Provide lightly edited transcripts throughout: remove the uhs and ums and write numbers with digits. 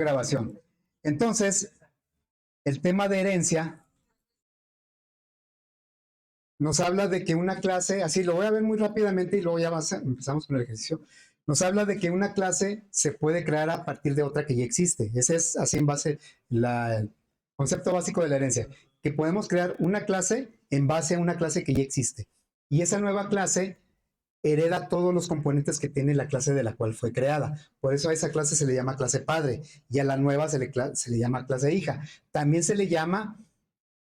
Grabación. Entonces, el tema de herencia nos habla de que una clase, así lo voy a ver muy rápidamente y luego ya empezamos con el ejercicio. Nos habla de que una clase se puede crear a partir de otra que ya existe. Ese es así en base el concepto básico de la herencia, que podemos crear una clase en base a una clase que ya existe. Y esa nueva clase hereda todos los componentes que tiene la clase de la cual fue creada. Por eso a esa clase se le llama clase padre y a la nueva se le llama clase hija. También se le llama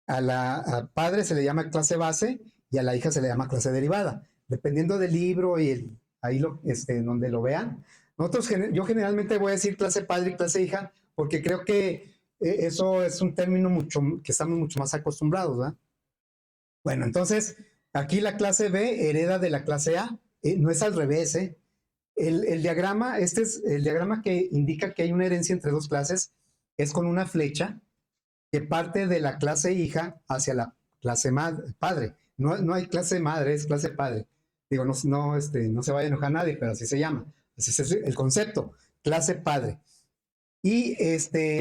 a padre se le llama clase base y a la hija se le llama clase derivada. Dependiendo del libro y ahí donde lo vean. Yo generalmente voy a decir clase padre y clase hija porque creo que eso es un término que estamos mucho más acostumbrados, ¿verdad? Bueno, entonces aquí la clase B hereda de la clase A. No es al revés, ¿eh? El diagrama, este es el diagrama que indica que hay una herencia entre dos clases, es con una flecha que parte de la clase hija hacia la clase padre. No hay clase madre, es clase padre. Digo, no se vaya a enojar nadie, pero así se llama. Ese es el concepto, clase padre. Y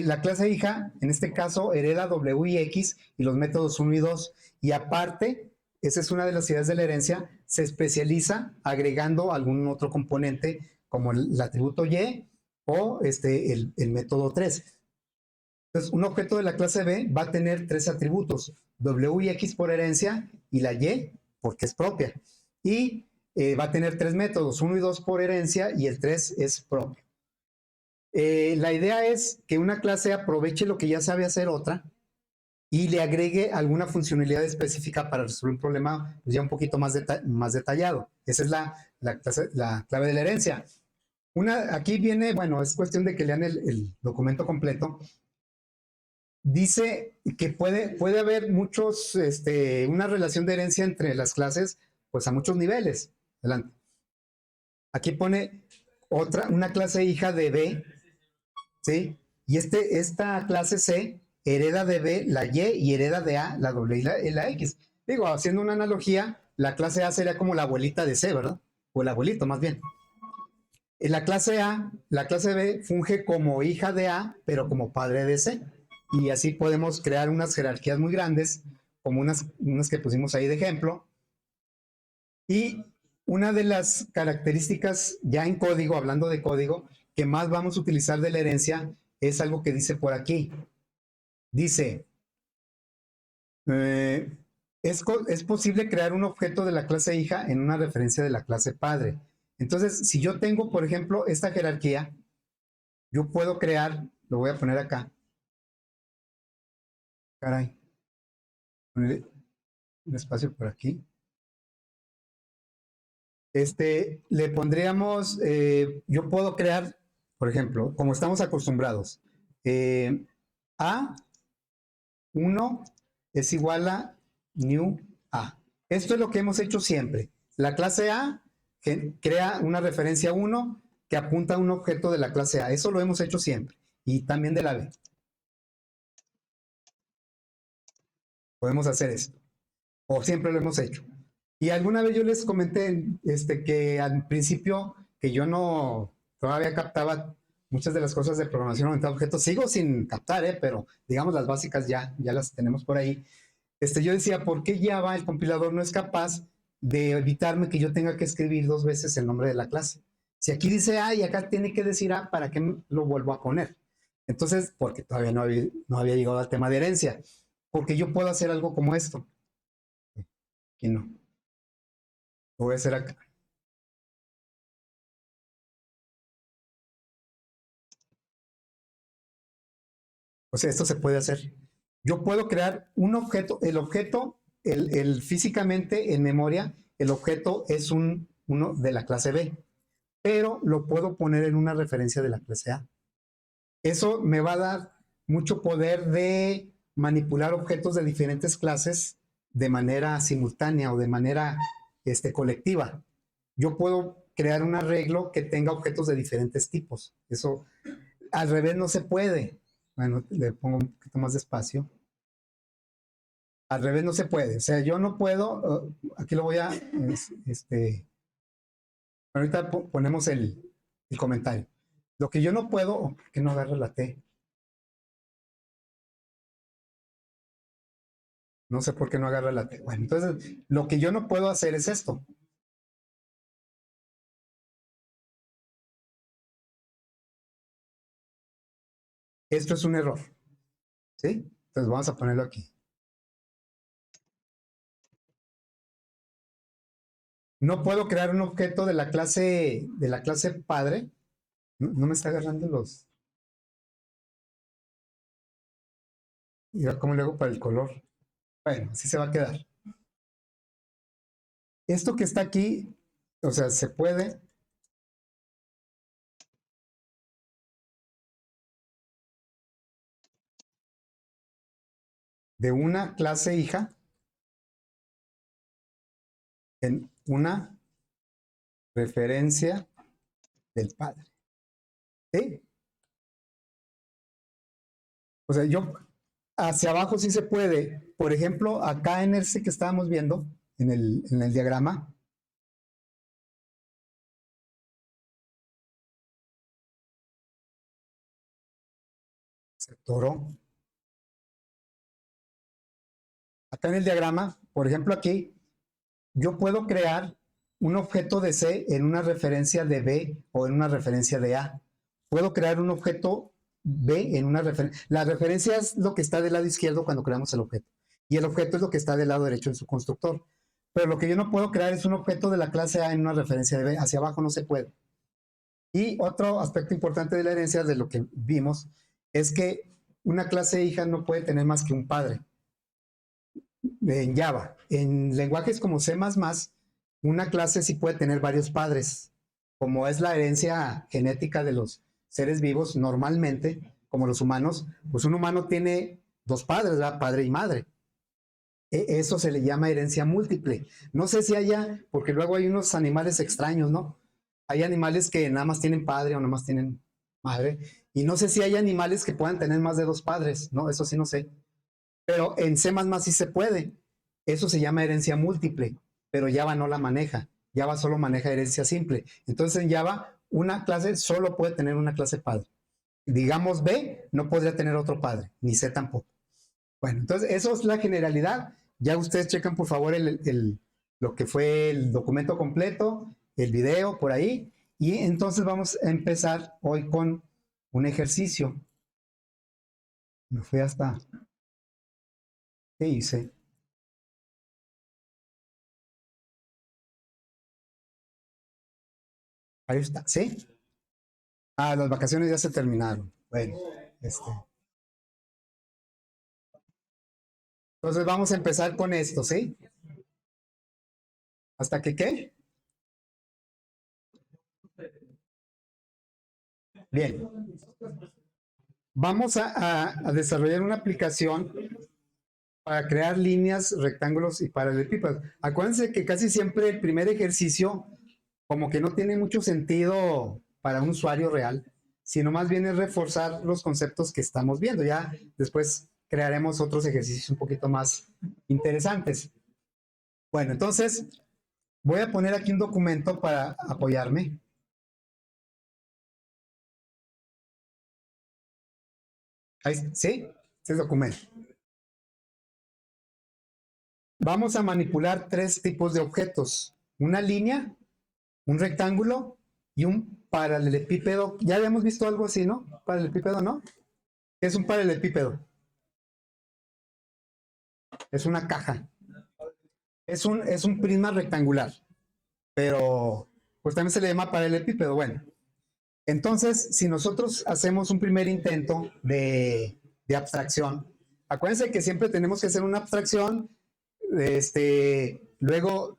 la clase hija, en este caso, hereda W y X y los métodos 1 y 2. Y aparte, esa es una de las ideas de la herencia, se especializa agregando algún otro componente como el atributo Y o el método 3. Entonces, un objeto de la clase B va a tener 3 atributos, W y X por herencia y la Y porque es propia. Y va a tener 3 métodos, 1 y 2 por herencia y el 3 es propio. La idea es que una clase aproveche lo que ya sabe hacer otra y le agregue alguna funcionalidad específica para resolver un problema pues ya un poquito más detallado. Esa es la clave de la herencia. Aquí viene, bueno, es cuestión de que lean el documento completo. Dice que puede haber una relación de herencia entre las clases, pues a muchos niveles. Adelante. Aquí pone una clase hija de B, ¿sí? Y esta clase C hereda de B la Y hereda de A la W y la X. Digo, haciendo una analogía, la clase A sería como la abuelita de C, ¿verdad? O el abuelito, más bien. En la clase B funge como hija de A, pero como padre de C. Y así podemos crear unas jerarquías muy grandes, como unas que pusimos ahí de ejemplo. Y una de las características ya en código, hablando de código, que más vamos a utilizar de la herencia es algo que dice por aquí. Dice, es posible crear un objeto de la clase hija en una referencia de la clase padre. Entonces, si yo tengo, por ejemplo, esta jerarquía, yo puedo crear, lo voy a poner acá. Caray. Ponerle un espacio por aquí. Le pondríamos, yo puedo crear, por ejemplo, como estamos acostumbrados, A1 es igual a new A. Esto es lo que hemos hecho siempre. La clase A crea una referencia 1 que apunta a un objeto de la clase A. Eso lo hemos hecho siempre. Y también de la B. Podemos hacer esto. O siempre lo hemos hecho. Y alguna vez yo les comenté que al principio que yo no todavía captaba muchas de las cosas de programación orientada a objetos, sigo sin captar, pero digamos las básicas ya las tenemos por ahí. Yo decía, ¿por qué Java, el compilador, no es capaz de evitarme que yo tenga que escribir 2 veces el nombre de la clase? Si aquí dice A y acá tiene que decir A, ¿para qué lo vuelvo a poner? Entonces, porque todavía no había llegado al tema de herencia, porque yo puedo hacer algo como esto. Aquí no. Lo voy a hacer acá. O sea, esto se puede hacer. Yo puedo crear un objeto, físicamente en memoria, el objeto es uno de la clase B, pero lo puedo poner en una referencia de la clase A. Eso me va a dar mucho poder de manipular objetos de diferentes clases de manera simultánea o de manera colectiva. Yo puedo crear un arreglo que tenga objetos de diferentes tipos. Eso al revés no se puede. Bueno, le pongo un poquito más de espacio. Al revés no se puede. O sea, yo no puedo, aquí lo voy a, ahorita ponemos el comentario. Lo que yo no puedo, que no agarre la T. No sé por qué no agarra la T. Bueno, entonces lo que yo no puedo hacer es esto. Esto es un error, ¿sí? Entonces vamos a ponerlo aquí. No puedo crear un objeto de la clase padre. No, no me está agarrando los. Mira cómo le hago para el color. Bueno, así se va a quedar. Esto que está aquí, o sea, se puede de una clase hija en una referencia del padre. ¿Sí? O sea, yo hacia abajo sí se puede. Por ejemplo, acá en ese que estábamos viendo, en el diagrama, se toró. Acá en el diagrama, por ejemplo, aquí, yo puedo crear un objeto de C en una referencia de B o en una referencia de A. Puedo crear un objeto B en una referencia. La referencia es lo que está del lado izquierdo cuando creamos el objeto. Y el objeto es lo que está del lado derecho en su constructor. Pero lo que yo no puedo crear es un objeto de la clase A en una referencia de B. Hacia abajo no se puede. Y otro aspecto importante de la herencia, de lo que vimos, es que una clase hija no puede tener más que un padre en Java. En lenguajes como C++, una clase sí puede tener varios padres. Como es la herencia genética de los seres vivos, normalmente, como los humanos, pues un humano tiene dos padres, ¿verdad? Padre y madre. Eso se le llama herencia múltiple. No sé si haya, porque luego hay unos animales extraños, ¿no? Hay animales que nada más tienen padre o nada más tienen madre. Y no sé si hay animales que puedan tener más de dos padres, ¿no? Eso sí no sé. Pero en C++ sí se puede. Eso se llama herencia múltiple, pero Java no la maneja. Java solo maneja herencia simple. Entonces en Java una clase solo puede tener una clase padre. Digamos B no podría tener otro padre, ni C tampoco. Bueno, entonces eso es la generalidad. Ya ustedes checan por favor lo que fue el documento completo, el video por ahí. Y entonces vamos a empezar hoy con un ejercicio. Me fui hasta... ¿Qué hice? Ahí está, ¿sí? Ah, las vacaciones ya se terminaron. Bueno, este. Entonces vamos a empezar con esto, ¿sí? ¿Hasta que qué? Bien. Vamos a desarrollar una aplicación para crear líneas, rectángulos y paralelepípedos. Acuérdense que casi siempre el primer ejercicio como que no tiene mucho sentido para un usuario real, sino más bien es reforzar los conceptos que estamos viendo. Ya después crearemos otros ejercicios un poquito más interesantes. Bueno, entonces voy a poner aquí un documento para apoyarme. Ahí, ¿sí? Este es documento. Vamos a manipular tres tipos de objetos. Una línea, un rectángulo y un paralelepípedo. Ya habíamos visto algo así, ¿no? Paralelepípedo, ¿no? ¿Qué es un paralelepípedo? Es una caja. Es un prisma rectangular, pero pues también se le llama paralelepípedo. Bueno, entonces, si nosotros hacemos un primer intento de abstracción, acuérdense que siempre tenemos que hacer una abstracción, luego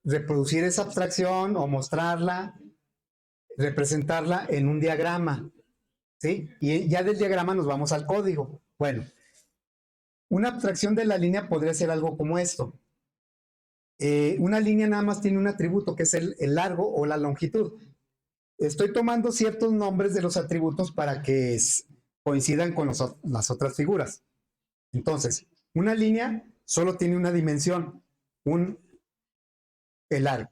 reproducir esa abstracción o mostrarla, representarla en un diagrama, ¿sí? Y ya del diagrama nos vamos al código. Bueno, una abstracción de la línea podría ser algo como esto. Una línea nada más tiene un atributo que es el largo o la longitud. Estoy tomando ciertos nombres de los atributos para que coincidan con las otras figuras. Entonces, una línea solo tiene una dimensión, el largo.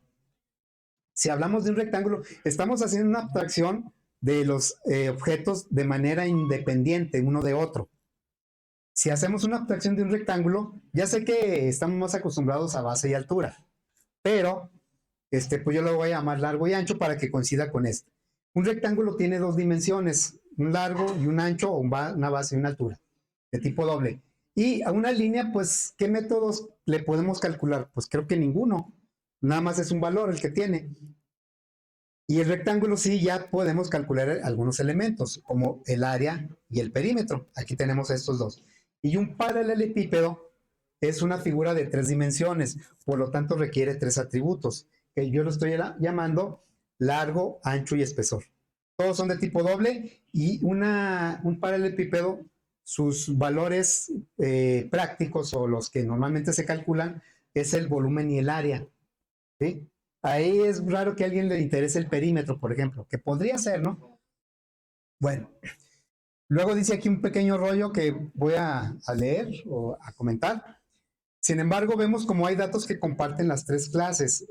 Si hablamos de un rectángulo, estamos haciendo una abstracción de los objetos de manera independiente uno de otro. Si hacemos una abstracción de un rectángulo, ya sé que estamos más acostumbrados a base y altura, pero pues yo lo voy a llamar largo y ancho para que coincida con este. Un rectángulo tiene dos dimensiones, un largo y un ancho, o una base y una altura, de tipo doble. Y a una línea, pues, ¿qué métodos le podemos calcular? Pues creo que ninguno. Nada más es un valor el que tiene. Y el rectángulo sí ya podemos calcular algunos elementos, como el área y el perímetro. Aquí tenemos estos dos. Y un paralelepípedo es una figura de tres dimensiones, por lo tanto requiere tres atributos, que yo lo estoy llamando largo, ancho y espesor. Todos son de tipo doble y un paralelepípedo, sus valores prácticos o los que normalmente se calculan es el volumen y el área. ¿Sí? Ahí es raro que a alguien le interese el perímetro, por ejemplo, que podría ser, ¿no? Bueno, luego dice aquí un pequeño rollo que voy a leer o a comentar. Sin embargo, vemos como hay datos que comparten las tres clases.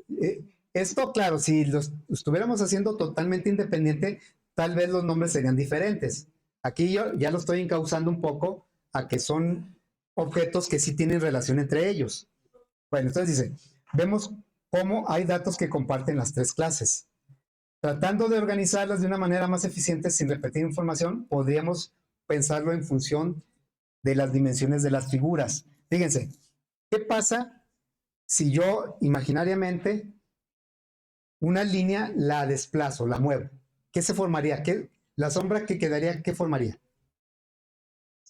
Esto, claro, si los estuviéramos haciendo totalmente independiente, tal vez los nombres serían diferentes. Aquí yo ya lo estoy encauzando un poco a que son objetos que sí tienen relación entre ellos. Bueno, entonces dice, vemos cómo hay datos que comparten las tres clases. Tratando de organizarlas de una manera más eficiente sin repetir información, podríamos pensarlo en función de las dimensiones de las figuras. Fíjense, ¿qué pasa si yo imaginariamente una línea la desplazo, la muevo? ¿Qué se formaría? La sombra que quedaría, ¿qué formaría?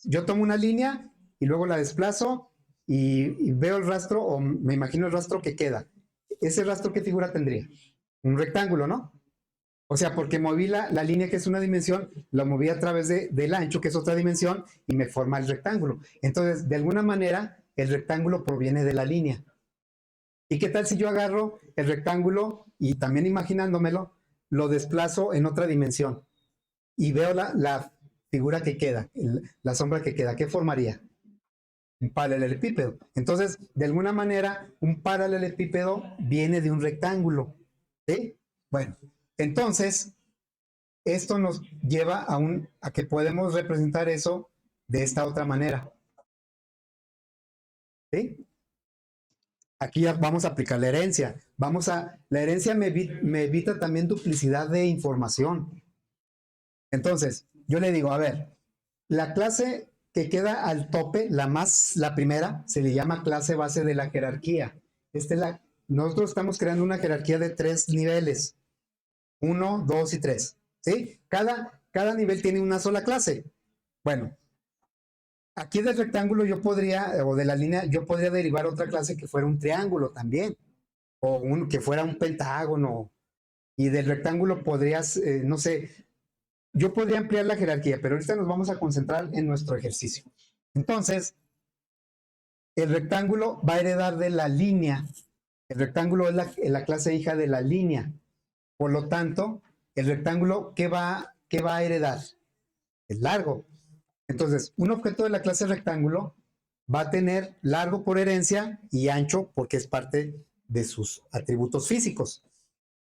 Yo tomo una línea y luego la desplazo y veo el rastro o me imagino el rastro que queda. ¿Ese rastro qué figura tendría? Un rectángulo, ¿no? O sea, porque moví la línea que es una dimensión, la moví a través del ancho, que es otra dimensión, y me forma el rectángulo. Entonces, de alguna manera, el rectángulo proviene de la línea. ¿Y qué tal si yo agarro el rectángulo y también imaginándomelo, lo desplazo en otra dimensión y veo la figura que queda, la sombra que queda? ¿Qué formaría? Un paralelepípedo. Entonces, de alguna manera, un paralelepípedo viene de un rectángulo. ¿Sí? Bueno, entonces, esto nos lleva a que podemos representar eso de esta otra manera. ¿Sí? Aquí ya vamos a aplicar la herencia. La herencia me evita también duplicidad de información. Entonces, yo le digo, a ver, la clase que queda al tope, la primera, se le llama clase base de la jerarquía. Nosotros estamos creando una jerarquía de 3 niveles. 1, 2 y 3. ¿Sí? Cada nivel tiene una sola clase. Bueno, aquí del rectángulo o de la línea, yo podría derivar otra clase que fuera un triángulo también, o que fuera un pentágono. Y del rectángulo podrías, no sé, yo podría ampliar la jerarquía, pero ahorita nos vamos a concentrar en nuestro ejercicio. Entonces, el rectángulo va a heredar de la línea. El rectángulo es la clase hija de la línea. Por lo tanto, el rectángulo, qué va a heredar? El largo. Entonces, un objeto de la clase rectángulo va a tener largo por herencia y ancho porque es parte de sus atributos físicos.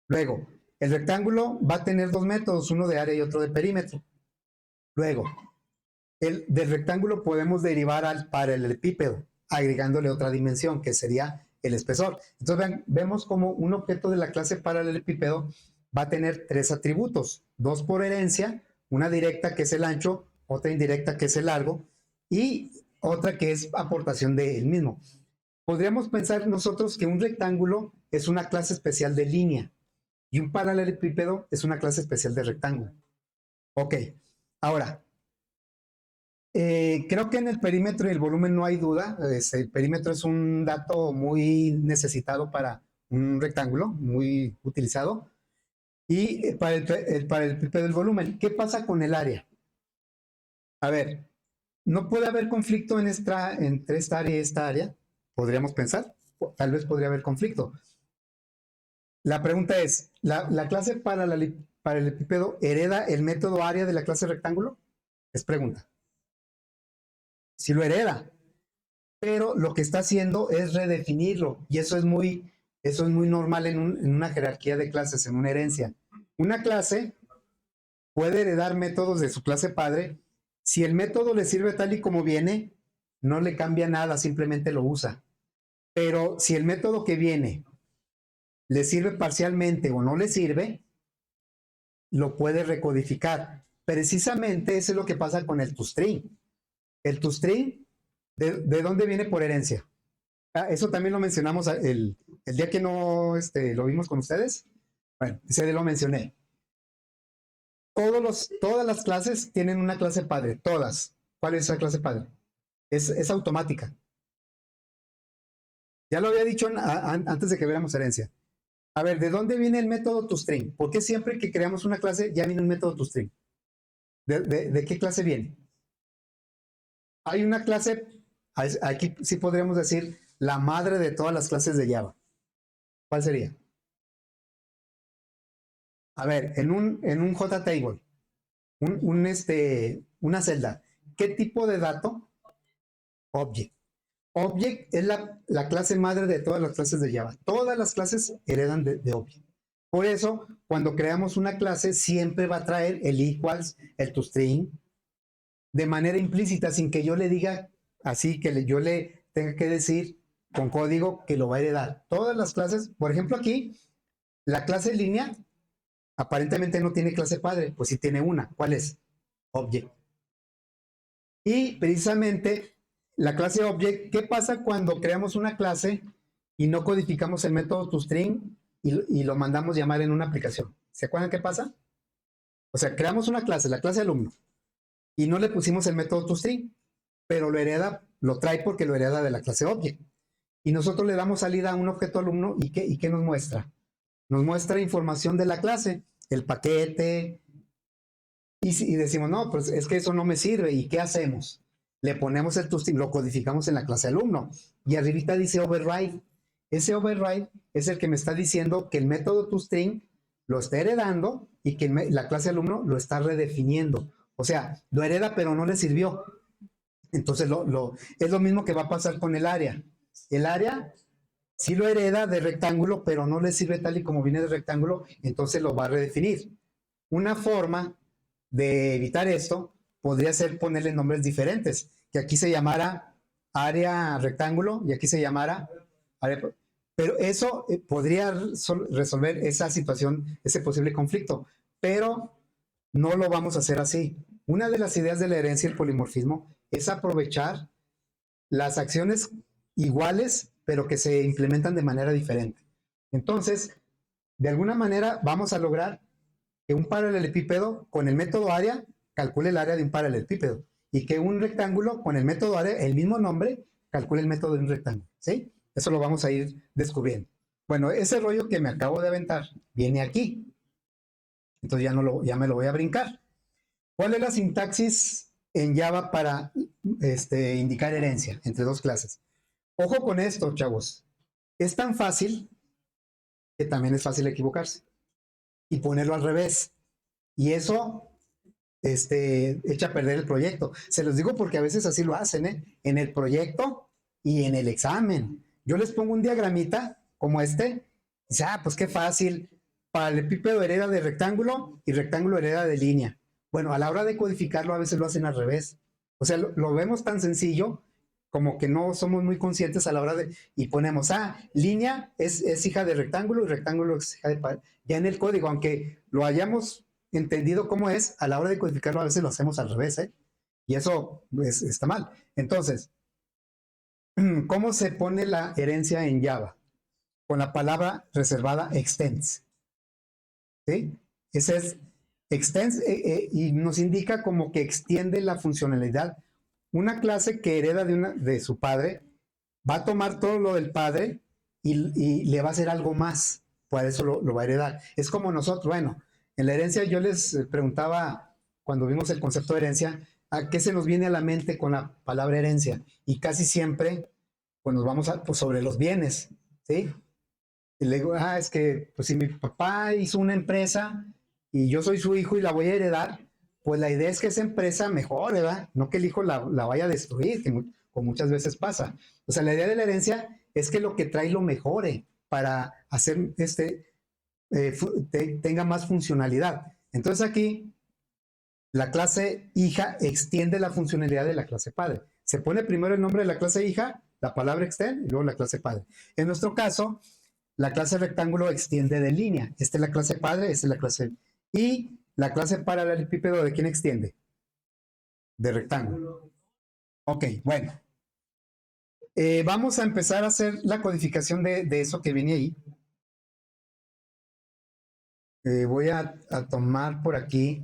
Luego, el rectángulo va a tener dos métodos, uno de área y otro de perímetro. Luego, del rectángulo podemos derivar al paralelepípedo, agregándole otra dimensión, que sería el espesor. Entonces, vemos como un objeto de la clase paralelepípedo va a tener tres atributos, dos por herencia, una directa que es el ancho, otra indirecta que es el largo, y otra que es aportación del mismo. Podríamos pensar nosotros que un rectángulo es una clase especial de línea y un paralelepípedo es una clase especial de rectángulo. Ok, ahora, creo que en el perímetro y el volumen no hay duda. El perímetro es un dato muy necesitado para un rectángulo, muy utilizado. Y para el PP del volumen, ¿qué pasa con el área? A ver, no puede haber conflicto entre esta área y esta área, podríamos pensar. Tal vez podría haber conflicto. La pregunta es, ¿la clase para el epípedo hereda el método área de la clase rectángulo? Es pregunta. Si lo hereda, pero lo que está haciendo es redefinirlo y eso es muy normal en una jerarquía de clases, en una herencia. Una clase puede heredar métodos de su clase padre si el método le sirve tal y como viene no le cambia nada, simplemente lo usa. Pero si el método que viene le sirve parcialmente o no le sirve, lo puede recodificar. Precisamente eso es lo que pasa con el toString. El toString, ¿de dónde viene por herencia? Eso también lo mencionamos el día que no lo vimos con ustedes. Bueno, ese día lo mencioné. Todas las clases tienen una clase padre, todas. ¿Cuál es esa clase padre? Es automática. Ya lo había dicho antes de que viéramos herencia. A ver, ¿de dónde viene el método toString? ¿Por qué siempre que creamos una clase ya viene un método toString? ¿De qué clase viene? Hay una clase, aquí sí podríamos decir, la madre de todas las clases de Java. ¿Cuál sería? A ver, en un JTable, una celda, ¿qué tipo de dato? Object. Object es la clase madre de todas las clases de Java. Todas las clases heredan de Object. Por eso, cuando creamos una clase, siempre va a traer el equals, el toString, de manera implícita, sin que yo le diga así, que yo le tenga que decir con código que lo va a heredar. Todas las clases, por ejemplo aquí, la clase línea aparentemente no tiene clase padre, pues sí tiene una. ¿Cuál es? Object. Y precisamente la clase Object, ¿qué pasa cuando creamos una clase y no codificamos el método toString y lo mandamos llamar en una aplicación? ¿Se acuerdan qué pasa? O sea, creamos una clase, la clase alumno, y no le pusimos el método toString, pero lo trae porque lo hereda de la clase Object. Y nosotros le damos salida a un objeto alumno y ¿qué nos muestra? Nos muestra información de la clase, el paquete, y decimos, no, pues es que eso no me sirve. ¿Y qué hacemos? Le ponemos el toString, lo codificamos en la clase alumno. Y arribita dice override. Ese override es el que me está diciendo que el método toString lo está heredando y que la clase alumno lo está redefiniendo. O sea, lo hereda pero no le sirvió. Entonces es lo mismo que va a pasar con el área. El área sí lo hereda de rectángulo, pero no le sirve tal y como viene de rectángulo, entonces lo va a redefinir. Una forma de evitar esto podría ser ponerle nombres diferentes, que aquí se llamara área rectángulo y aquí se llamara área, pero eso podría resolver esa situación, ese posible conflicto, pero no lo vamos a hacer así. Una de las ideas de la herencia y el polimorfismo es aprovechar las acciones iguales, pero que se implementan de manera diferente. Entonces, de alguna manera vamos a lograr que un paralelepípedo con el método área calcule el área de un paralelepípedo y que un rectángulo con el método área, el mismo nombre, calcule el método de un rectángulo. ¿Sí? Eso lo vamos a ir descubriendo. Bueno, ese rollo que me acabo de aventar viene aquí. Entonces ya me lo voy a brincar. ¿Cuál es la sintaxis en Java para indicar herencia entre dos clases? Ojo con esto, chavos. Es tan fácil que también es fácil equivocarse y ponerlo al revés. Y eso echa a perder el proyecto. Se los digo porque a veces así lo hacen, ¿eh? En el proyecto y en el examen. Yo les pongo un diagramita como este. Y dice, pues qué fácil. Paralelepípedo hereda de rectángulo y rectángulo hereda de línea. Bueno, a la hora de codificarlo a veces lo hacen al revés. O sea, lo vemos tan sencillo como que no somos muy conscientes a la hora de... Y ponemos, línea es hija de rectángulo y rectángulo es hija de... Ya en el código, aunque lo hayamos entendido cómo es, a la hora de codificarlo a veces lo hacemos al revés, ¿eh? Y eso está mal. Entonces, ¿cómo se pone la herencia en Java? Con la palabra reservada extends. ¿Sí? Ese es extends y nos indica como que extiende la funcionalidad. Una clase que hereda de su padre va a tomar todo lo del padre y le va a hacer algo más. Por eso lo va a heredar. Es como nosotros, bueno, en la herencia yo les preguntaba cuando vimos el concepto de herencia, ¿a qué se nos viene a la mente con la palabra herencia? Y casi siempre, pues nos vamos pues sobre los bienes, ¿sí? Y le digo, es que pues si mi papá hizo una empresa y yo soy su hijo y la voy a heredar, pues la idea es que esa empresa mejore, ¿verdad? No que el hijo la vaya a destruir, que como muchas veces pasa. O sea, la idea de la herencia es que lo que trae lo mejore para hacer tenga más funcionalidad. Entonces aquí La clase hija extiende la funcionalidad de la clase padre. Se pone primero el nombre de la clase hija, la palabra extend y luego la clase padre. En nuestro caso, la clase rectángulo extiende de línea. Esta es la clase padre, esta es la clase. Y la clase paralelepípedo, ¿de quién extiende? De rectángulo. Ok, bueno. Vamos a empezar a hacer la codificación de eso que viene ahí. Voy a tomar por aquí.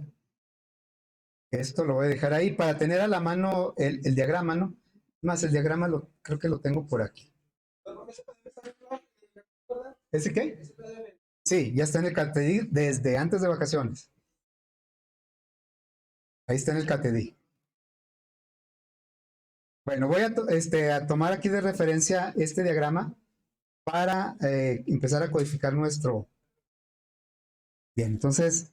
Esto lo voy a dejar ahí para tener a la mano el diagrama, ¿no? Más el diagrama creo que lo tengo por aquí. ¿Ese qué? Sí, ya está en el CATEDI desde antes de vacaciones. Ahí está en el CATEDI. Bueno, voy a tomar aquí de referencia este diagrama para empezar a codificar nuestro. Bien, entonces,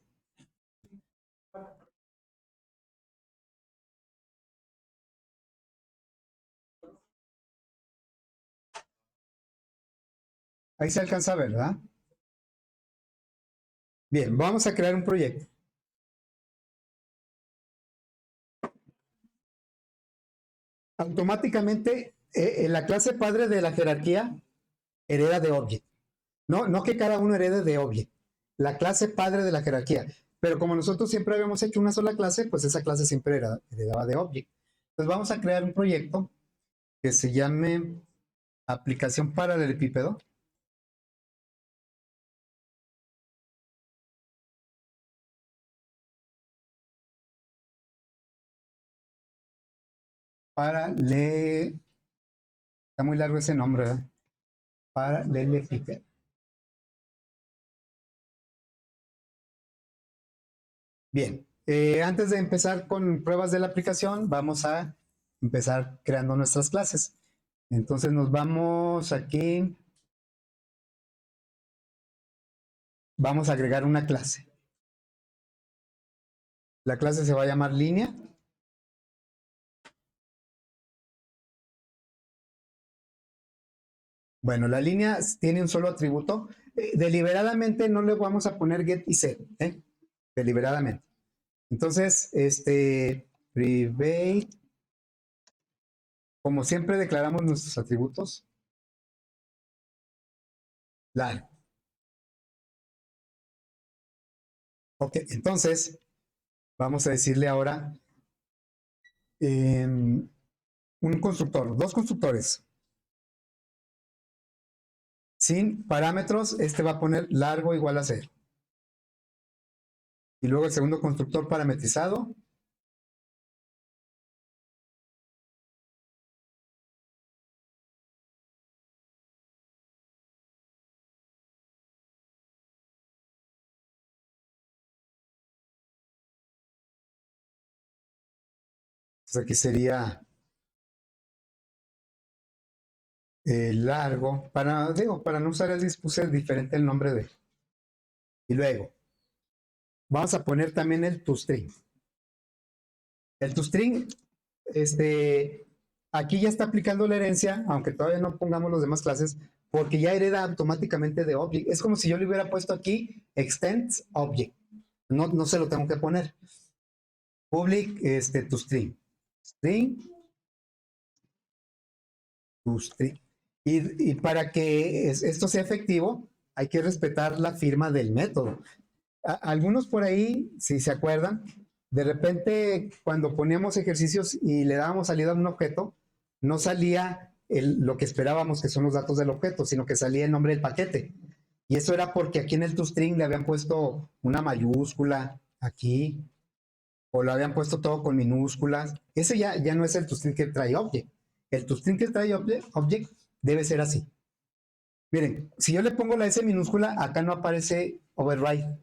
ahí se alcanza a ver, ¿verdad? Bien, vamos a crear un proyecto. Automáticamente, la clase padre de la jerarquía hereda de object. No que cada uno herede de object. La clase padre de la jerarquía. Pero como nosotros siempre habíamos hecho una sola clase, pues esa clase siempre heredaba de object. Entonces vamos a crear un proyecto que se llame aplicación paralelepípedo. Está muy largo ese nombre, ¿verdad? Paralelepípedo. Bien, antes de empezar con pruebas de la aplicación, vamos a empezar creando nuestras clases. Entonces nos vamos aquí, vamos a agregar una clase. La clase se va a llamar línea. Bueno, la línea tiene un solo atributo. Deliberadamente no le vamos a poner get y set, deliberadamente. Entonces, private, como siempre declaramos nuestros atributos, largo. Ok, entonces vamos a decirle ahora un constructor, dos constructores. Sin parámetros, este va a poner largo igual a 0. Y luego el segundo constructor parametrizado. Entonces aquí sería largo. Para no usar el dispuse diferente el nombre de. Y luego, vamos a poner también el toString. El toString, aquí ya está aplicando la herencia, aunque todavía no pongamos las demás clases, porque ya hereda automáticamente de object. Es como si yo le hubiera puesto aquí extends object. No se lo tengo que poner. Public toString. String toString. Y para que esto sea efectivo, hay que respetar la firma del método. Algunos por ahí, si se acuerdan, de repente cuando poníamos ejercicios y le dábamos salida a un objeto, no salía lo que esperábamos que son los datos del objeto, sino que salía el nombre del paquete. Y eso era porque aquí en el toString le habían puesto una mayúscula aquí, o lo habían puesto todo con minúsculas. Ese ya no es el toString que trae object. El toString que trae object debe ser así. Miren, si yo le pongo la S minúscula, acá no aparece override.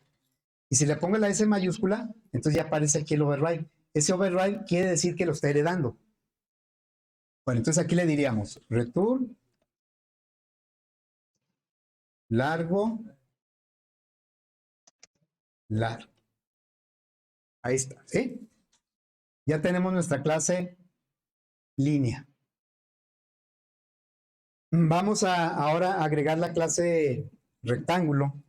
Y si le pongo la S mayúscula, entonces ya aparece aquí el override. Ese override quiere decir que lo está heredando. Bueno, entonces aquí le diríamos return largo, largo. Ahí está, ¿sí? Ya tenemos nuestra clase línea. Vamos a ahora agregar la clase rectángulo.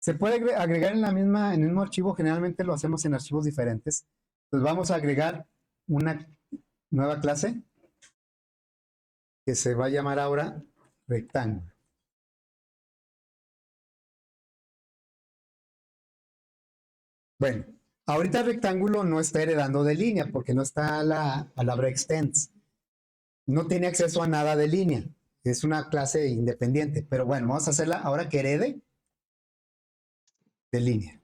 Se puede agregar en en el mismo archivo, generalmente lo hacemos en archivos diferentes. Entonces vamos a agregar una nueva clase que se va a llamar ahora rectángulo. Bueno, ahorita el rectángulo no está heredando de línea porque no está a la breakstance. No tiene acceso a nada de línea. Es una clase independiente. Pero bueno, vamos a hacerla ahora que herede de línea.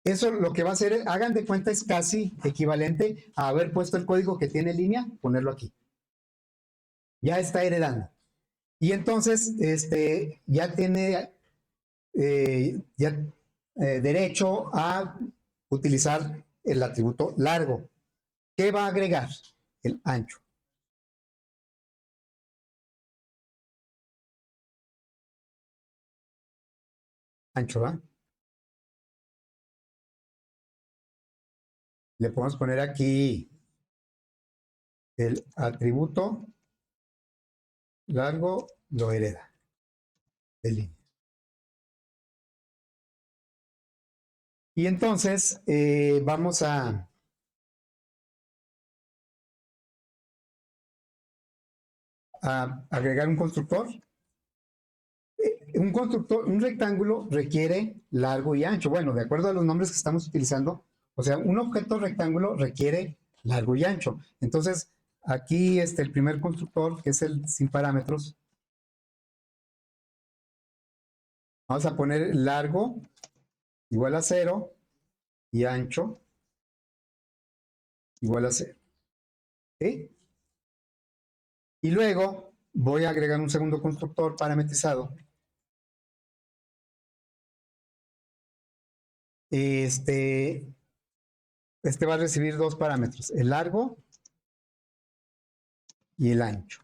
Eso lo que va a hacer, hagan de cuenta, es casi equivalente a haber puesto el código que tiene línea, ponerlo aquí. Ya está heredando. Y entonces, ya tiene derecho a utilizar el atributo largo. ¿Qué va a agregar? El ancho. Ancho, ¿va? Le podemos poner aquí el atributo largo, lo hereda de línea. Y entonces vamos a agregar un constructor. Un rectángulo requiere largo y ancho. Bueno, de acuerdo a los nombres que estamos utilizando, o sea, un objeto rectángulo requiere largo y ancho. Entonces, aquí el primer constructor, que es el sin parámetros, vamos a poner largo igual a 0 y ancho igual a 0. ¿Sí? Y luego voy a agregar un segundo constructor parametrizado. Este va a recibir dos parámetros, el largo y el ancho.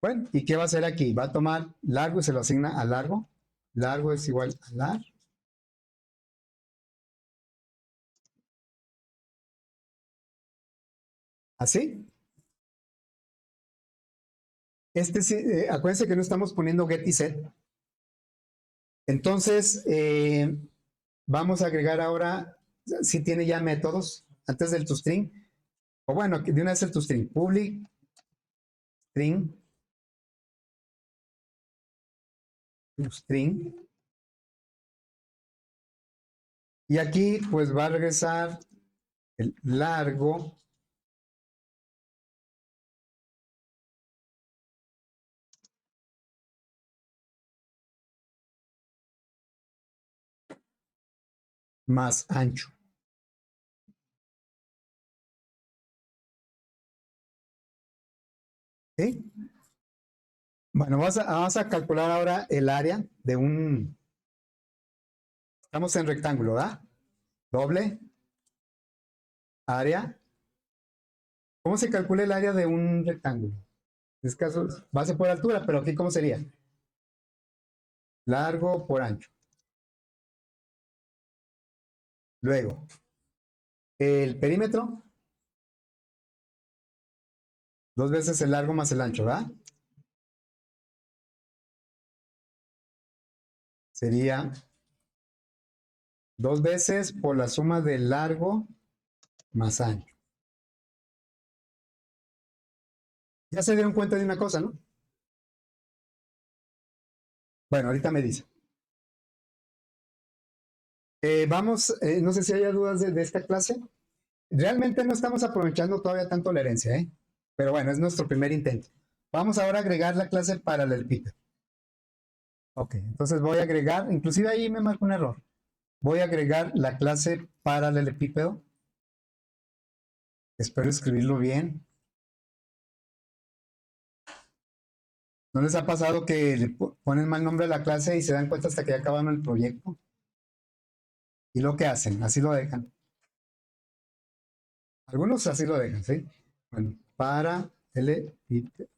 Bueno, ¿y qué va a hacer aquí? Va a tomar largo y se lo asigna a largo. Largo es igual a lar. ¿Así? Acuérdense que no estamos poniendo get y set. Entonces, vamos a agregar ahora, si tiene ya métodos, antes del toString, o bueno, de una vez el toString, public string, toString, y aquí pues va a regresar el largo más ancho. ¿Sí? Bueno, vamos a calcular ahora el área de un... Estamos en rectángulo, ¿verdad? Doble área. ¿Cómo se calcula el área de un rectángulo? En este caso, base por altura, pero aquí ¿cómo sería? Largo por ancho. Luego, el perímetro, dos veces el largo más el ancho, ¿verdad? Sería dos veces por la suma del largo más ancho. Ya se dieron cuenta de una cosa, ¿no? Bueno, ahorita me dice. No sé si haya dudas de esta clase. Realmente no estamos aprovechando todavía tanto la herencia, ¿eh? Pero bueno, es nuestro primer intento. Vamos ahora a agregar la clase paralelepípedo. Ok, entonces voy a agregar, inclusive ahí me marca un error. Voy a agregar la clase paralelepípedo. Espero escribirlo bien. ¿No les ha pasado que le ponen mal nombre a la clase y se dan cuenta hasta que ya acabaron el proyecto? ¿Y lo que hacen? Así lo dejan. Algunos así lo dejan, ¿sí? Bueno, paralelepípedo.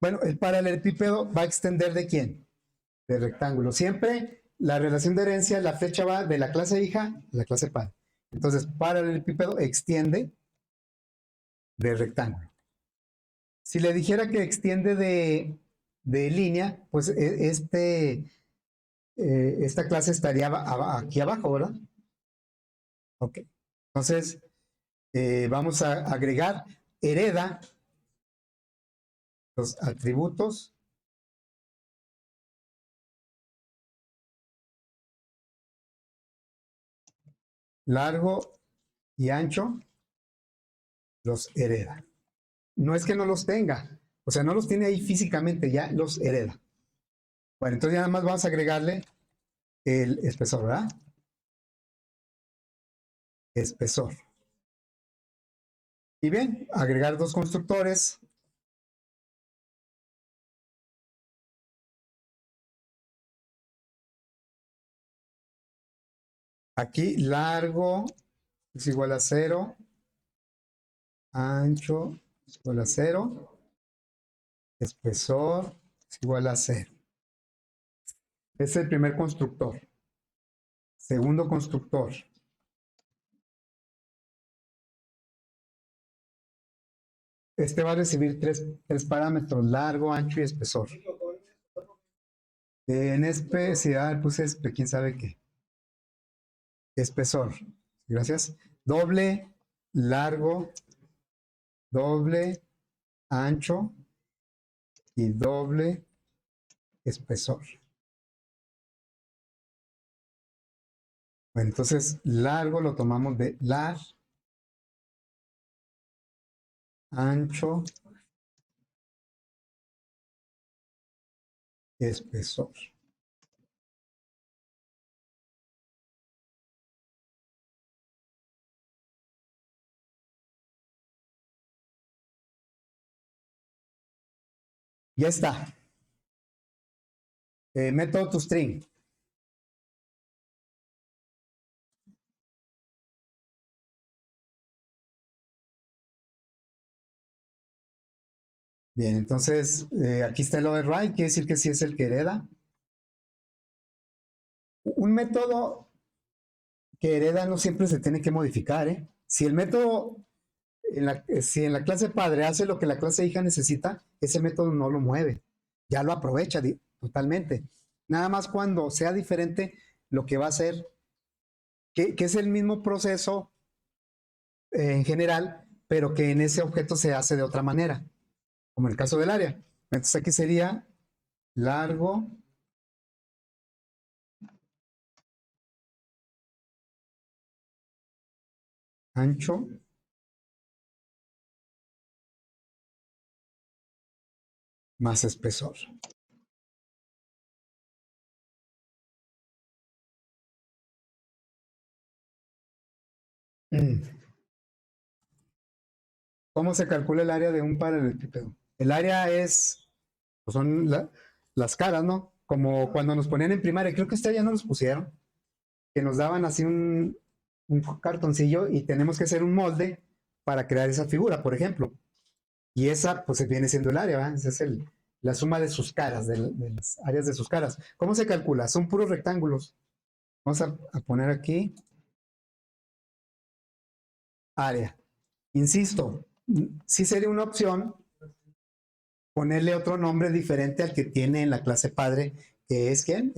Bueno, el paralelepípedo va a extender ¿de quién? De rectángulo. Siempre la relación de herencia, la flecha va de la clase hija a la clase padre. Entonces, paralelepípedo extiende de rectángulo. Si le dijera que extiende de línea, pues esta clase estaría aquí abajo, ¿verdad? Ok. Entonces, vamos a agregar hereda los atributos largo y ancho, los hereda. No es que no los tenga, o sea, no los tiene ahí físicamente, ya los hereda. Bueno, entonces ya nada más vamos a agregarle el espesor, ¿verdad? Espesor. Y bien, agregar dos constructores. Aquí largo es igual a 0, ancho es igual a 0, espesor es igual a 0. Es el primer constructor. Segundo constructor. Este va a recibir tres parámetros, largo, ancho y espesor. En especial puse quién sabe qué. Espesor. Gracias. Doble, largo, doble, ancho y doble espesor. Bueno, entonces largo lo tomamos de lar, ancho, espesor. Ya está. Método toString. Bien, entonces aquí está el override, quiere decir que sí es el que hereda. Un método que hereda no siempre se tiene que modificar, ¿eh? Si el método, si en la clase padre hace lo que la clase hija necesita, ese método no lo mueve, ya lo aprovecha totalmente. Nada más cuando sea diferente, lo que va a hacer, que es el mismo proceso en general, pero que en ese objeto se hace de otra manera, como en el caso del área. Entonces aquí sería largo, ancho, más espesor. ¿Cómo se calcula el área de un paralelepípedo? El área pues son las caras, ¿no? Como cuando nos ponían en primaria, creo que este ya no los pusieron, que nos daban así un cartoncillo y tenemos que hacer un molde para crear esa figura, por ejemplo. Y esa, pues, viene siendo el área, ¿verdad? Esa es la suma de sus caras, de las áreas de sus caras. ¿Cómo se calcula? Son puros rectángulos. Vamos a poner aquí área. Insisto, sí sería una opción ponerle otro nombre diferente al que tiene en la clase padre, que es ¿quién?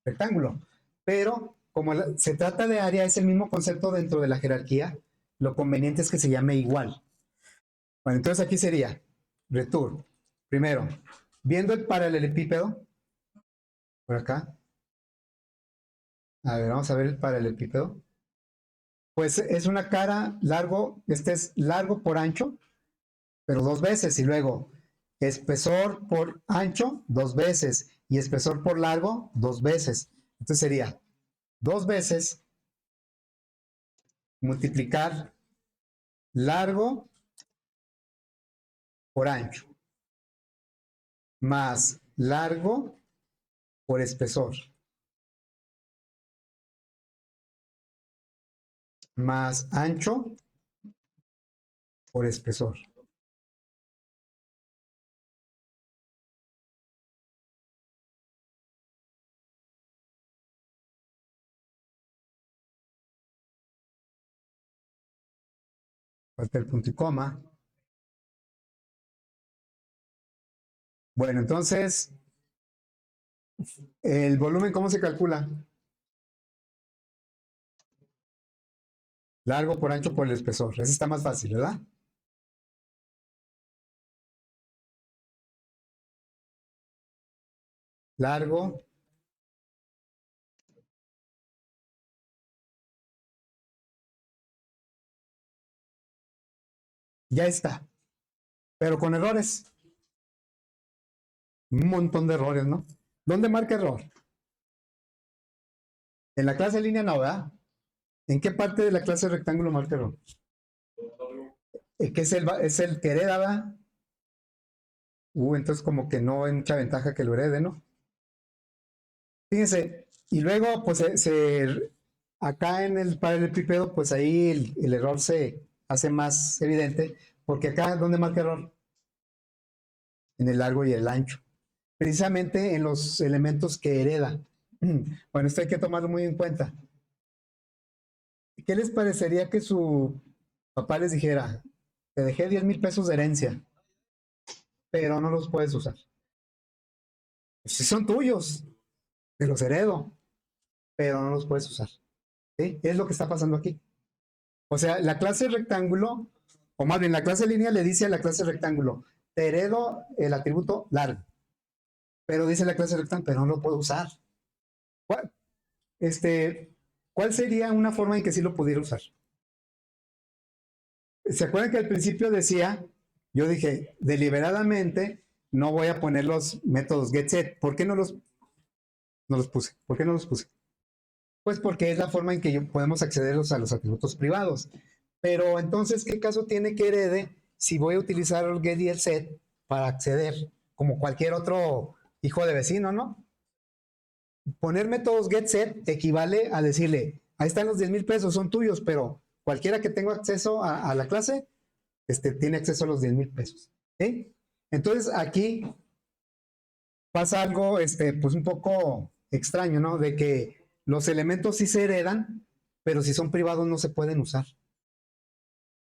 Rectángulo. Pero como se trata de área, es el mismo concepto dentro de la jerarquía, lo conveniente es que se llame igual. Bueno, entonces aquí sería return. Primero, viendo el paralelepípedo, por acá. A ver, vamos a ver el paralelepípedo. Pues es una cara largo, este es largo por ancho, pero dos veces, y luego espesor por ancho, dos veces, y espesor por largo, dos veces. Entonces sería dos veces multiplicar largo por ancho, más largo por espesor, más ancho por espesor. falta el punto y coma. Bueno, entonces, ¿el volumen cómo se calcula? Largo por ancho por el espesor. Ese está más fácil, ¿verdad? Largo. Ya está. Pero con errores. Un montón de errores, ¿no? ¿Dónde marca error? En la clase línea no, ¿verdad? ¿En qué parte de la clase rectángulo marca error? Que es el que hereda, ¿verdad? Entonces como que no hay mucha ventaja que lo herede, ¿no? Fíjense, y luego, pues acá en el paralelepípedo, pues ahí el error se hace más evidente, porque acá, ¿dónde marca error? En el largo y el ancho. Precisamente en los elementos que hereda. Bueno, esto hay que tomarlo muy en cuenta. ¿Qué les parecería que su papá les dijera, te dejé 10,000 pesos de herencia, pero no los puedes usar? Pues sí son tuyos, te los heredo, pero no los puedes usar. ¿Sí? Es lo que está pasando aquí. O sea, la clase rectángulo, o más bien la clase línea le dice a la clase rectángulo, te heredo el atributo largo, pero dice la clase rectángulo, pero no lo puedo usar. ¿Cuál, ¿Cuál sería una forma en que sí lo pudiera usar? ¿Se acuerdan que al principio decía, yo dije, deliberadamente no voy a poner los métodos getSet? ¿Por qué no los puse? ¿Por qué no los puse? Pues porque es la forma en que podemos acceder a los atributos privados. Pero entonces, ¿qué caso tiene que herede si voy a utilizar el get y el set para acceder? Como cualquier otro hijo de vecino, ¿no? Poner métodos get set equivale a decirle, ahí están los 10,000 pesos, son tuyos, pero cualquiera que tenga acceso a la clase, tiene acceso a los 10,000 pesos. ¿Sí? Entonces aquí pasa algo, pues un poco extraño, ¿no? De que los elementos sí se heredan, pero si son privados no se pueden usar.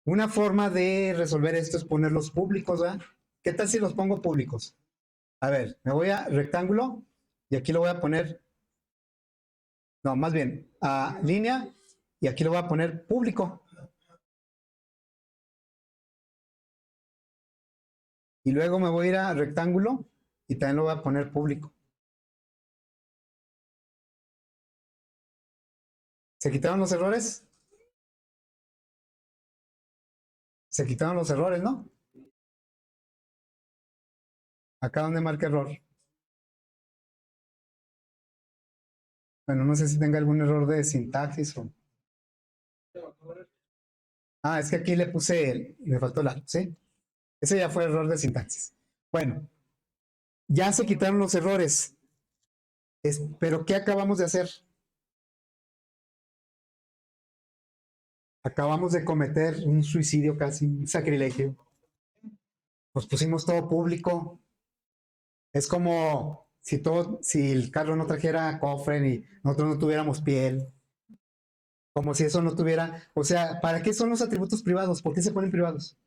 Una forma de resolver esto es ponerlos públicos, ¿verdad? ¿Qué tal si los pongo públicos? A ver, me voy a rectángulo y aquí lo voy a poner, no, más bien, a línea y aquí lo voy a poner público. Y luego me voy a ir a rectángulo y también lo voy a poner público. ¿Se quitaron los errores? Se quitaron los errores, ¿no? Acá donde marca error. Bueno, no sé si tenga algún error de sintaxis o... Ah, es que aquí le puse, me faltó la, ¿sí? Ese ya fue error de sintaxis. Bueno, ya se quitaron los errores. Pero ¿qué acabamos de hacer? Acabamos de cometer un suicidio casi, un sacrilegio. Nos pusimos todo público. Es como si el carro no trajera cofre y nosotros no tuviéramos piel. Como si eso no tuviera. O sea, ¿para qué son los atributos privados? ¿Por qué se ponen privados?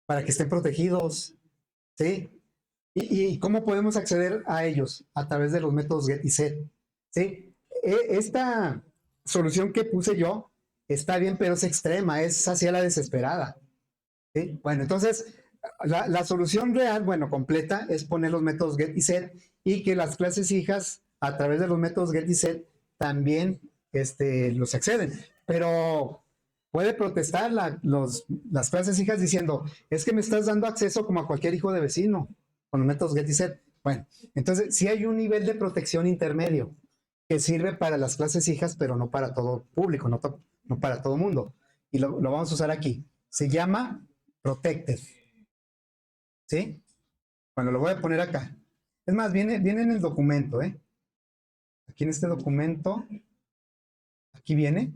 Para que estén protegidos. ¿Sí? ¿Y cómo podemos acceder a ellos? A través de los métodos get y set. ¿Sí? Esta solución que puse yo está bien, pero es extrema, es hacia la desesperada. ¿Sí? Bueno, entonces, la solución real, bueno, completa, es poner los métodos get y set y que las clases hijas, a través de los métodos get y set, también los acceden. Pero puede protestar las clases hijas diciendo, es que me estás dando acceso como a cualquier hijo de vecino con los métodos get y set. Bueno, entonces sí hay un nivel de protección intermedio que sirve para las clases hijas, pero no para todo público, no para todo mundo. Y lo vamos a usar aquí. Se llama protected. ¿Sí? Bueno, lo voy a poner acá. Es más, viene en el documento, ¿eh? Aquí en este documento, aquí viene.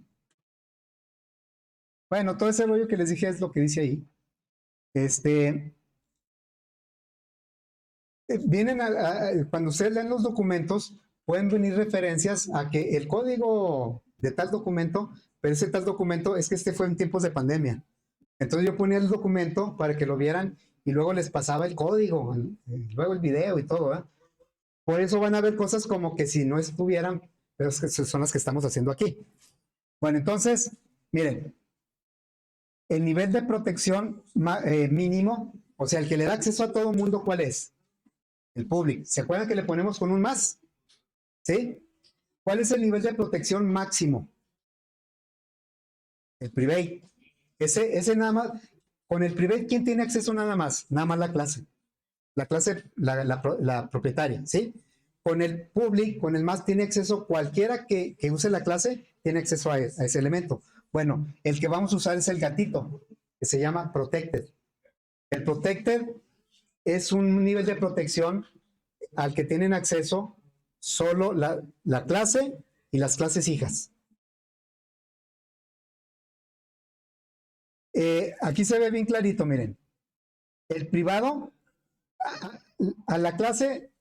Bueno, todo ese rollo que les dije es lo que dice ahí. Vienen cuando ustedes leen los documentos, pueden venir referencias a que el código de tal documento, pero ese tal documento es que fue en tiempos de pandemia. Entonces yo ponía el documento para que lo vieran y luego les pasaba el código, luego el video y todo, ¿eh? Por eso van a ver cosas como que si no estuvieran, pero es que son las que estamos haciendo aquí. Bueno, entonces, miren, el nivel de protección mínimo, o sea, el que le da acceso a todo mundo, ¿cuál es? El público. ¿Se acuerdan que le ponemos con un más? ¿Sí? ¿Cuál es el nivel de protección máximo? El private. Ese nada más, con el private, ¿quién tiene acceso nada más? Nada más la clase, la propietaria, ¿sí? Con el public, con el más, tiene acceso cualquiera que use la clase, tiene acceso a ese elemento. Bueno, el que vamos a usar es el gatito, que se llama protected. El protected es un nivel de protección al que tienen acceso solo la clase y las clases hijas. Aquí se ve bien clarito, miren. El privado, a la clase,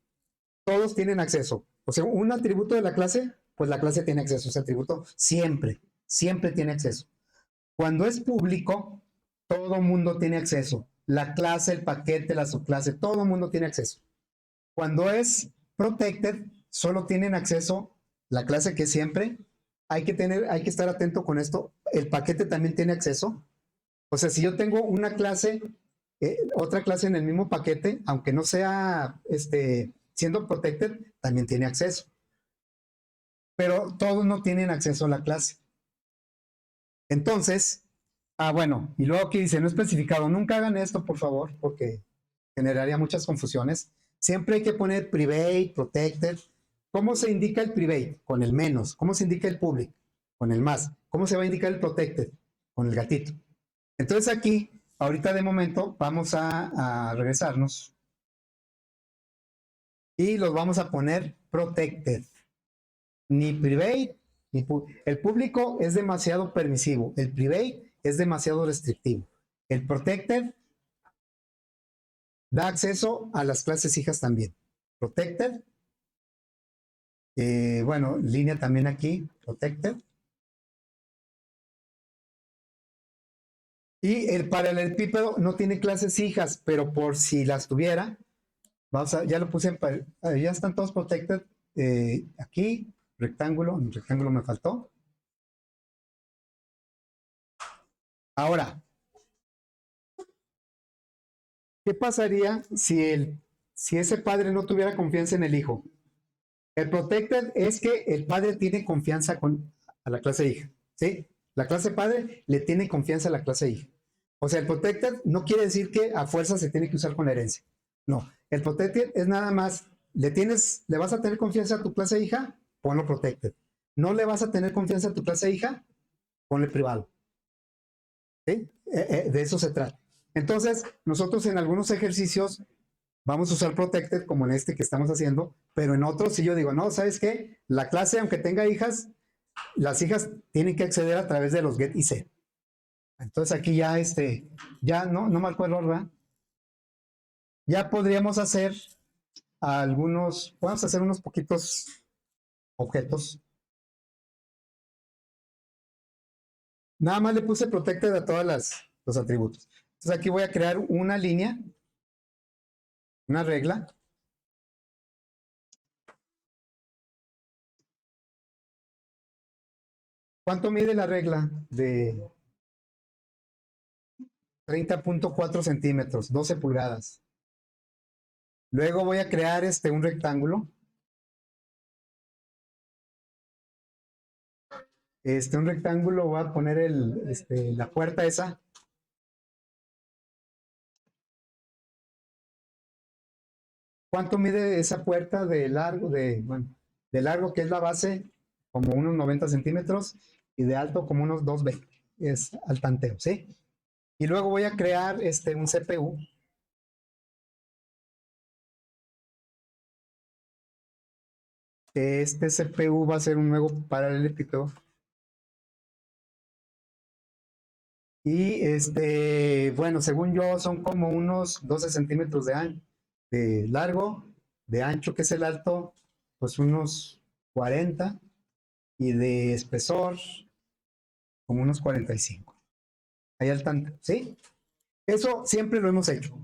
todos tienen acceso. O sea, un atributo de la clase, pues la clase tiene acceso a ese atributo siempre, siempre tiene acceso. Cuando es público, todo mundo tiene acceso. La clase, el paquete, la subclase, todo mundo tiene acceso. Cuando es protected, solo tienen acceso la clase que siempre. Hay que estar atento con esto. El paquete también tiene acceso. O sea, si yo tengo una clase, otra clase en el mismo paquete, aunque no sea siendo protected, también tiene acceso. Pero todos no tienen acceso a la clase. Entonces, bueno, y luego aquí dice, no especificado, nunca hagan esto, por favor, porque generaría muchas confusiones. Siempre hay que poner private, protected. ¿Cómo se indica el private? Con el menos. ¿Cómo se indica el public? Con el más. ¿Cómo se va a indicar el protected? Con el gatito. Entonces aquí, ahorita de momento, vamos a regresarnos y los vamos a poner protected. Ni private, el público es demasiado permisivo. El private es demasiado restrictivo. El protected da acceso a las clases hijas también. Protected. Bueno, línea también aquí, protected. Y el paralelepípedo no tiene clases hijas, pero por si las tuviera, ya lo puse ya están todos protected. Aquí, rectángulo, un rectángulo me faltó. Ahora, ¿qué pasaría si ese padre no tuviera confianza en el hijo? El protected es que el padre tiene confianza a la clase hija, ¿sí? La clase padre le tiene confianza a la clase hija. O sea, el protected no quiere decir que a fuerza se tiene que usar con la herencia. No, el protected es nada más, le vas a tener confianza a tu clase hija, ponlo protected. No le vas a tener confianza a tu clase hija, ponle privado. ¿Sí? De eso se trata. Entonces, nosotros en algunos ejercicios vamos a usar protected como en este que estamos haciendo, pero en otros si yo digo, no, ¿sabes qué? La clase, aunque tenga hijas, las hijas tienen que acceder a través de los get y set. Entonces aquí ya no me acuerdo, ¿verdad? Ya podríamos hacer vamos a hacer unos poquitos objetos. Nada más le puse protected a todos los atributos. Entonces aquí voy a crear una línea, una regla. ¿Cuánto mide la regla? De 30.4 centímetros, 12 pulgadas. Luego voy a crear un rectángulo. Un rectángulo, voy a poner la puerta esa. ¿Cuánto mide esa puerta de largo? De largo, que es la base, como unos 90 centímetros, y de alto como unos 2,20. Es al tanteo, ¿sí? Y luego voy a crear un CPU. Este CPU va a ser un nuevo paralelepípedo. Y bueno, según yo, son como unos 12 centímetros de largo, de ancho, que es el alto, pues unos 40, y de espesor, como unos 45. ahí al tanto, ¿sí? Eso siempre lo hemos hecho.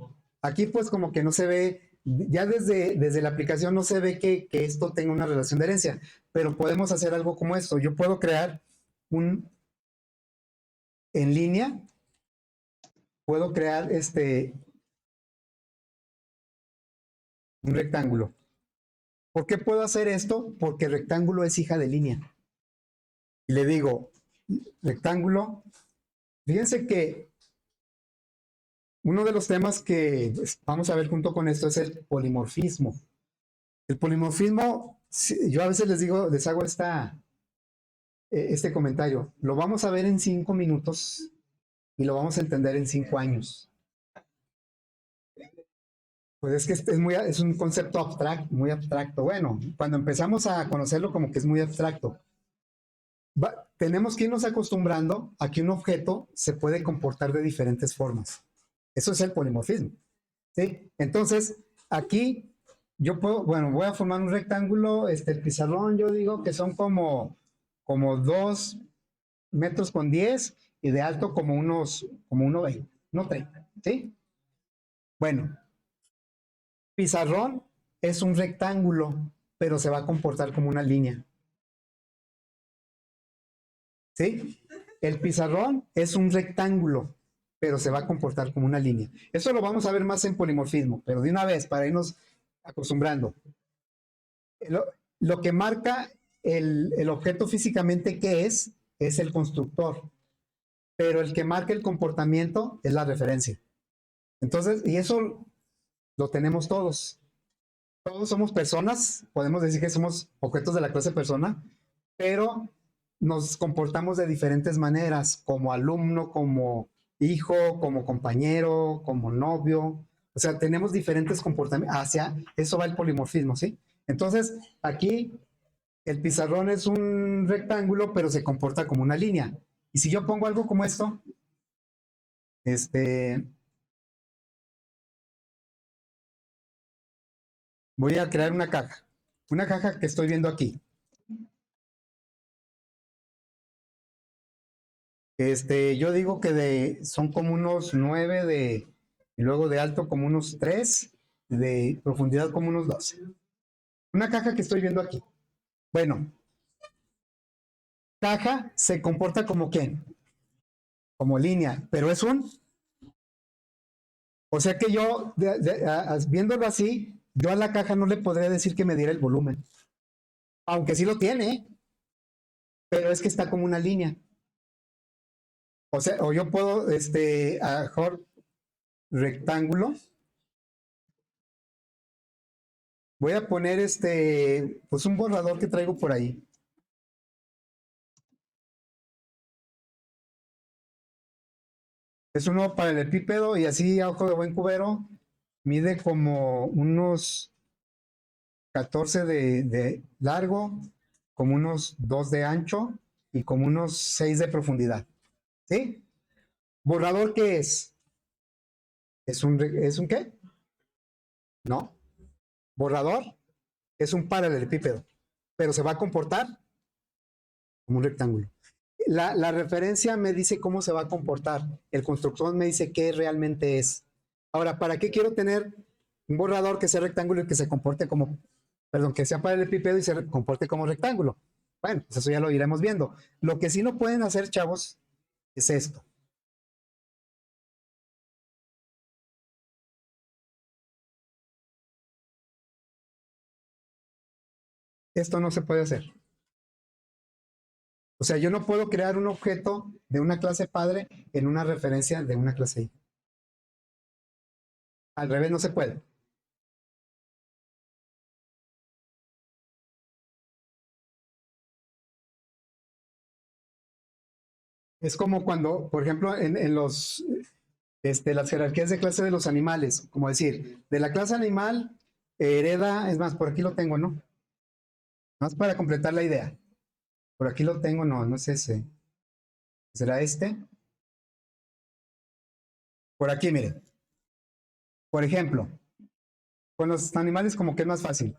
Aquí pues como que no se ve, ya desde la aplicación no se ve que esto tenga una relación de herencia, pero podemos hacer algo como esto. Yo puedo crear un, en línea, puedo crear un rectángulo. ¿Por qué puedo hacer esto? Porque el rectángulo es hija de línea. Y le digo, rectángulo, fíjense que uno de los temas que vamos a ver junto con esto es el polimorfismo. El polimorfismo, yo a veces les digo, les hago este comentario, lo vamos a ver en 5 minutos y lo vamos a entender en 5 años. Pues es que es un concepto abstracto, muy abstracto. Bueno, cuando empezamos a conocerlo como que es muy abstracto. Tenemos que irnos acostumbrando a que un objeto se puede comportar de diferentes formas. Eso es el polimorfismo. ¿Sí? Entonces, aquí yo puedo, bueno, voy a formar un rectángulo, el pizarrón yo digo que son como 2 metros con 10 y de alto como 1,20, no 30, ¿sí? Bueno, pizarrón es un rectángulo, pero se va a comportar como una línea, ¿sí? El pizarrón es un rectángulo, pero se va a comportar como una línea. Eso lo vamos a ver más en polimorfismo, pero de una vez, para irnos acostumbrando. Lo que marca el objeto físicamente que es el constructor, pero el que marca el comportamiento es la referencia. Entonces, y eso lo tenemos todos. Todos somos personas, podemos decir que somos objetos de la clase persona, pero nos comportamos de diferentes maneras, como alumno, como hijo, como compañero, como novio. O sea, tenemos diferentes comportamientos. Hacia eso va el polimorfismo, ¿sí? Entonces, aquí el pizarrón es un rectángulo, pero se comporta como una línea. Y si yo pongo algo como esto, este, voy a crear una caja que estoy viendo aquí. Yo digo que son como unos 9 y luego de alto como unos 3, de profundidad como unos 12. Una caja que estoy viendo aquí. Bueno, caja se comporta como ¿qué? Como línea, pero o sea que yo, viéndolo así, yo a la caja no le podría decir que me diera el volumen, aunque sí lo tiene, pero es que está como una línea. O sea, o yo puedo, a mejor rectángulo. Voy a poner pues un borrador que traigo por ahí. Es uno para el epípedo y así a ojo de buen cubero mide como unos 14 de largo, como unos 2 de ancho y como unos 6 de profundidad. ¿Sí? ¿Borrador qué es? ¿Es un qué? No. Borrador es un paralelepípedo, pero se va a comportar como un rectángulo. La referencia me dice cómo se va a comportar. El constructor me dice qué realmente es. Ahora, ¿para qué quiero tener un borrador que sea rectángulo y que se comporte como, perdón, que sea paralelepípedo y se comporte como rectángulo? Bueno, pues eso ya lo iremos viendo. Lo que sí no pueden hacer, chavos, es esto. Esto no se puede hacer. O sea, yo no puedo crear un objeto de una clase padre en una referencia de una clase hija. Al revés no se puede. Es como cuando, por ejemplo, en las jerarquías de clase de los animales, como decir, de la clase animal hereda, es más, por aquí lo tengo, ¿no? Más para completar la idea. Por aquí lo tengo, no es ese. ¿Será este? Por aquí, miren. Por ejemplo, con los animales como que es más fácil.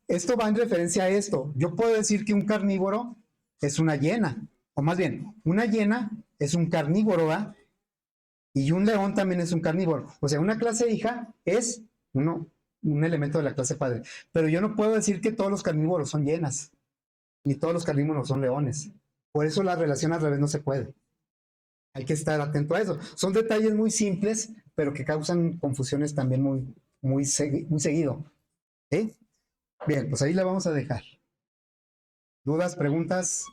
Esto va en referencia a esto. Yo puedo decir que un carnívoro es una hiena, o más bien, una hiena es un carnívoro, ¿ah? Y un león también es un carnívoro. O sea, una clase hija es un elemento de la clase padre. Pero yo no puedo decir que todos los carnívoros son hienas, ni todos los carnívoros son leones. Por eso la relación al revés no se puede. Hay que estar atento a eso. Son detalles muy simples, pero que causan confusiones también muy seguido. ¿Sí? Bien, pues ahí la vamos a dejar. ¿Dudas, preguntas?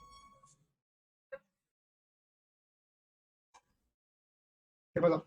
¿Qué pasó?